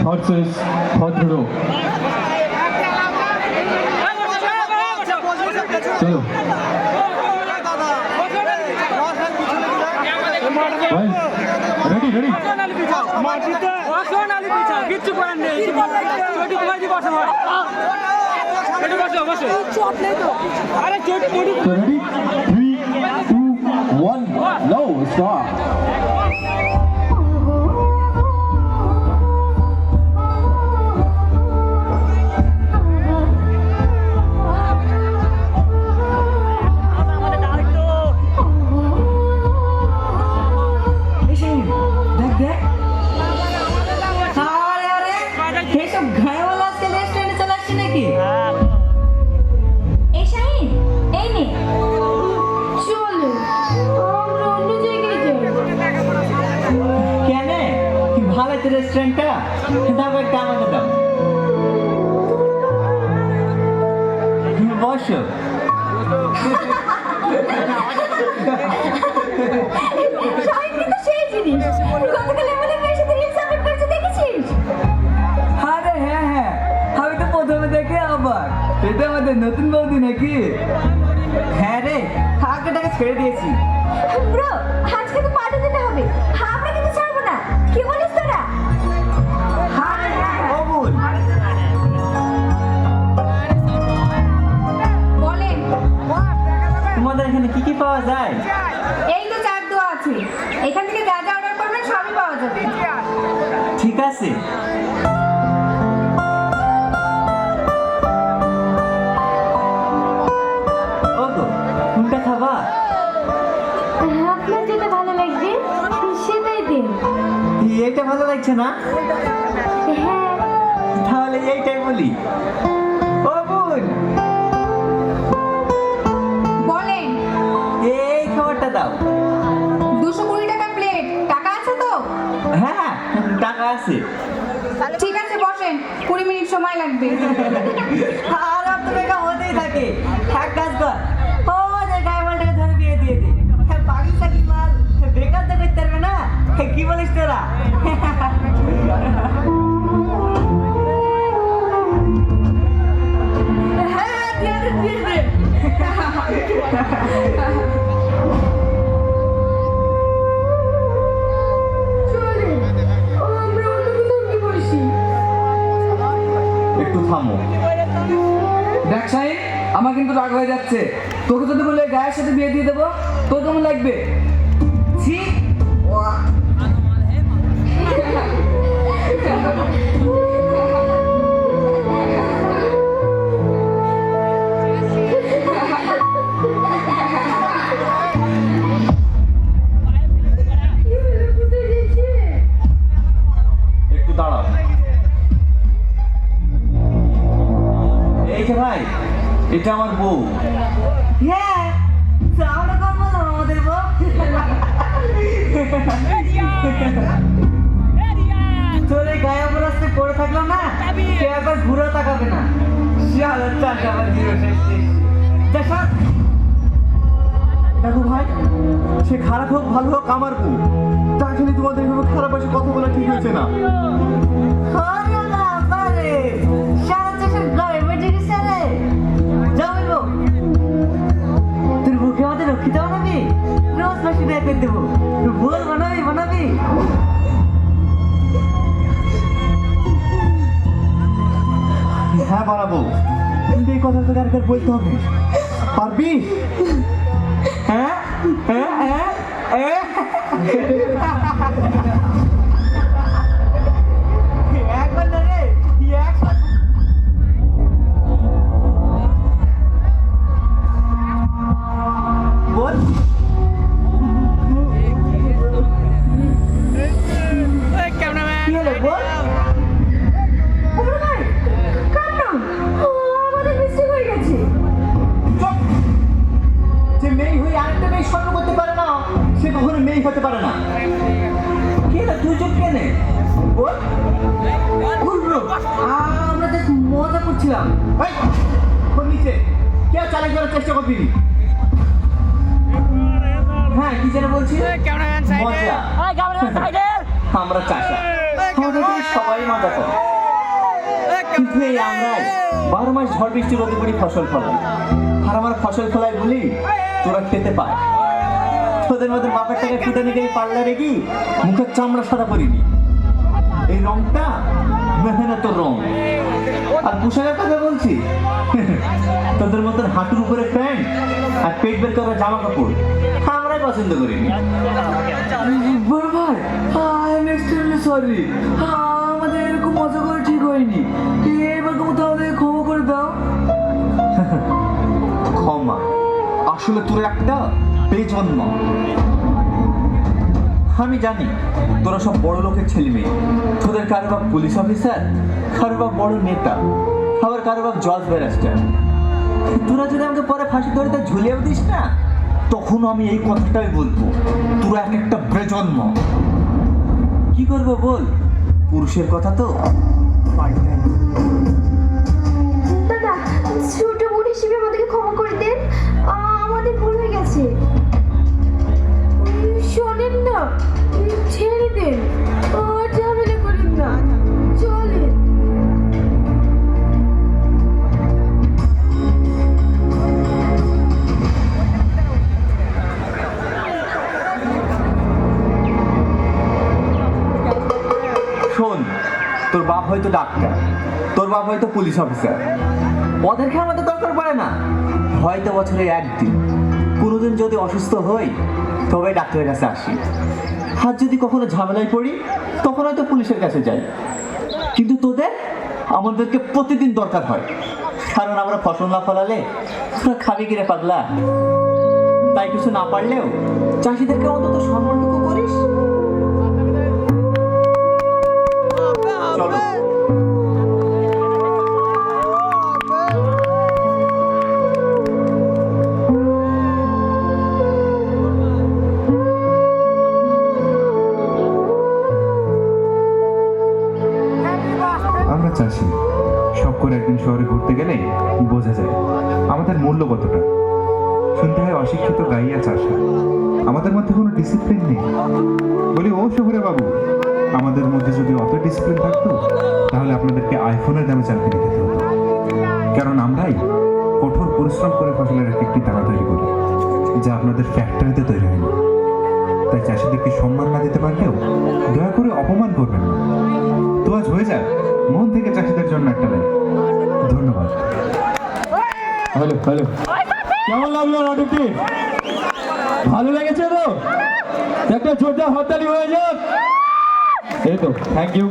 Versus ভদ্রলোক। চলো ready ready কিচ্ছু করার নেই। আরে চোটি মোটি So ready? 3, 2, 1, no, start. রেস্টুরেন্টটা দাও, একটা আমাকে দাও। বসো। আরে হ্যাঁ হ্যাঁ, আমি তো প্রথমে দেখে আবার এটা আমাদের নতুন বৌদি নাকি? হ্যাঁ রে, আগে টাকা ছেড়ে দিয়েছি। ব্রো, আজকে তো পার্টি দিতে হবে, আমরা কিন্তু ছাড়বো না। কি বলিস তোরা? বলেন তোমাদের এখানে কি কি পাওয়া যায়? এই তো চার দোয়া আছে, এখান থেকে যা যা অর্ডার করবেন সবই পাওয়া যাবে। ঠিক আছে। ওগো, কোনটা খাবা? আপনার যেটা ভালো লাগবে সেটাই দিন। এইটা ভালো লাগছে না? হ্যাঁ, তাহলে এইটাই বলি। ও বোন, বলেন। এই খাবারটা দাও। 220 টাকা প্লেট, টাকা আছে তো? হ্যাঁ, টাকা আছে। ঠিক আছে, বসেন, 20 মিনিট সময় লাগবে। আর তো বেকা হতেই থাকে। এক কাজ কর, ও যে গায়মালটাকে ধরে বিয়ে দিয়ে দে। পাগল থাকি মাল, বেকার তো করতে পারবে না। কি বলিস তোরা? হ্যাঁ, দিয়ে দে। একটু থামো। দেখ সাহেব, আমার কিন্তু রাগ হয়ে যাচ্ছে। তোকে যদি বলে গায়ের সাথে বিয়ে দিয়ে দেবো, তোর কেমন লাগবে? ছি, একটু দাঁড়াও। এই যে ভাই, এটা আমার বউ। হ্যাঁ, আমরা কম বললাম আমাদের বউ। তোর এই গায়ে অবরাস্তে পড়ে থাকলো না, সে একবার ঘুরে তাকাবে না। শালা চাষ আবার জিরো শেষ শেষ। দেখা দেখো ভাই, সে খারাপ হোক ভালো হোক আমার বউ। তাকে নিয়ে তোমাদের এভাবে খারাপ ভাষায় কথা বলা ঠিক হয়েছে না। আরে না পারে, শালা চাষের গায়ে বেটে গেছে রে। যাও বলবো, তোর বুকে আমাদের রক্ষিত বানাবি, রোজ মাসে দেয়া করে দেবো। বল বানাবি বানাবি। হ্যাঁ বানাবো, কিন্তু এই কথা তোকে আর বলতে হবে। পারবি? হ্যাঁ হ্যাঁ হ্যাঁ একবার না রে, একবার। বল। ক্যামেরাম্যান কি হলো বল? যে মেয়ে হয়ে আরেকটা মেয়ে স্বপ্ন করতে পারে না, সে কখনো মেয়ে হতে পারে না। কি হলো, তুই চুপ কেন? বল। আমরা তো মজা করছিলাম। এই, ওর নিচে কে চালাক করার চেষ্টা করবি? হ্যাঁ, কি যেন বলছি? ক্যামেরাম্যান সাইডে, মজা। ক্যামেরাম্যান সাইডে। আমরা চাষা, আমাদের সবাই মজা করে। কিন্তু এই আমরাই 12 মাস ঝড় বৃষ্টি রোদে পড়ি ফসল ফলাই, আর আমার ফসল ফলাই বলি তোরা খেতে পায়। তোদের মধ্যে বাপের টাকা ফুটানি করে পাল্লা রেখি মুখের চামড়া সাদা করিনি। এই রংটা মেহনতের রং। আর পোশাকের কথা বলছি, তোদের মতন হাঁটুর উপরে প্যান্ট আর পেট বের করা জামা কাপড় আমরাই পছন্দ করিনি। বড় ভাই, আই এম এক্সট্রিমলি সরি, আমাদের এরকম মজা করে ঠিক হয়নি। এবার তুমি আমাদের ক্ষমা করে দাও। ক্ষমা? আসলে তোর একটা বেজন্ম। আমি জানি তোরা সব বড় লোকের ছেলে মেয়ে, তোদের কারো বাপ পুলিশ অফিসার, কারো বাপ বড় নেতা, আবার কারো বাপ জজ ব্যারিস্টার। তোরা যদি আমাকে পরে ফাঁসি ধরে তা ঝুলিয়েও দিস না, তখন আমি এই কথাটাই বলবো, তোরা এক একটা বেজন্ম। কি করবো বল, পুরুষের কথা তো পাল্টায় না। দাদা, ছোট বোন হিসেবে আমাদেরকে ক্ষমা করে দেন, আমাদের ভুল হয়ে গেছে। শোনেন না, ছেড়ে দেন, ঝামেলা করেন না, চলেন। শোন, তোর বাপ হয়তো ডাক্তার, তোর বাপ হয়তো পুলিশ অফিসার, ওদেরকে আমাদের দরকার পড়ে না। হয়তো বছরে একদিন কোনোদিন যদি অসুস্থ হই তবে ডাক্তারের কাছে আসি, আর যদি কখনো ঝামেলায় পড়ি তখন হয়তো পুলিশের কাছে যাই। কিন্তু তোদের আমাদেরকে প্রতিদিন দরকার হয়, কারণ আমরা ফসল না ফলালে তোরা খাবি কিরে পাগলা। তাই কিছু না পারলেও চাষিদেরকে অন্তত সম্মানটুকু করিস। চলো। আমরা চাষি, শখ করে একদিন শহরে ঘুরতে গেলে বোঝা যায় আমাদের মূল্য কতটা। শুনতে হয় অশিক্ষিত গাইয়া চাষা, আমাদের মধ্যে কোনো ডিসিপ্লিন নেই। বলি, ও শহুরে বাবু, আমাদের মধ্যে যদি অত ডিসিপ্লিন থাকতো তাহলে আপনাদেরকে আইফোনের দামে চাল কিনে খেতে হতো। কারণ আমরাই কঠোর পরিশ্রম করে ফসলের এক একটি দানা তৈরি করি, যা আপনাদের ফ্যাক্টরিতে তৈরি হয়নি। তাই চাষিদেরকে সম্মান না দিতে পারলেও দয়া করে অপমান করবেন না। তো আজ হয়ে যাক মন থেকে চাষিদের জন্য একটা লাইন। ধন্যবাদ। হ্যালো হ্যালো, কেমন লাগলো নাটকটি? ভালো লেগেছে তো? একটা জোরদার হাততালি হয়ে যাক। এই তো, থ্যাংক ইউ।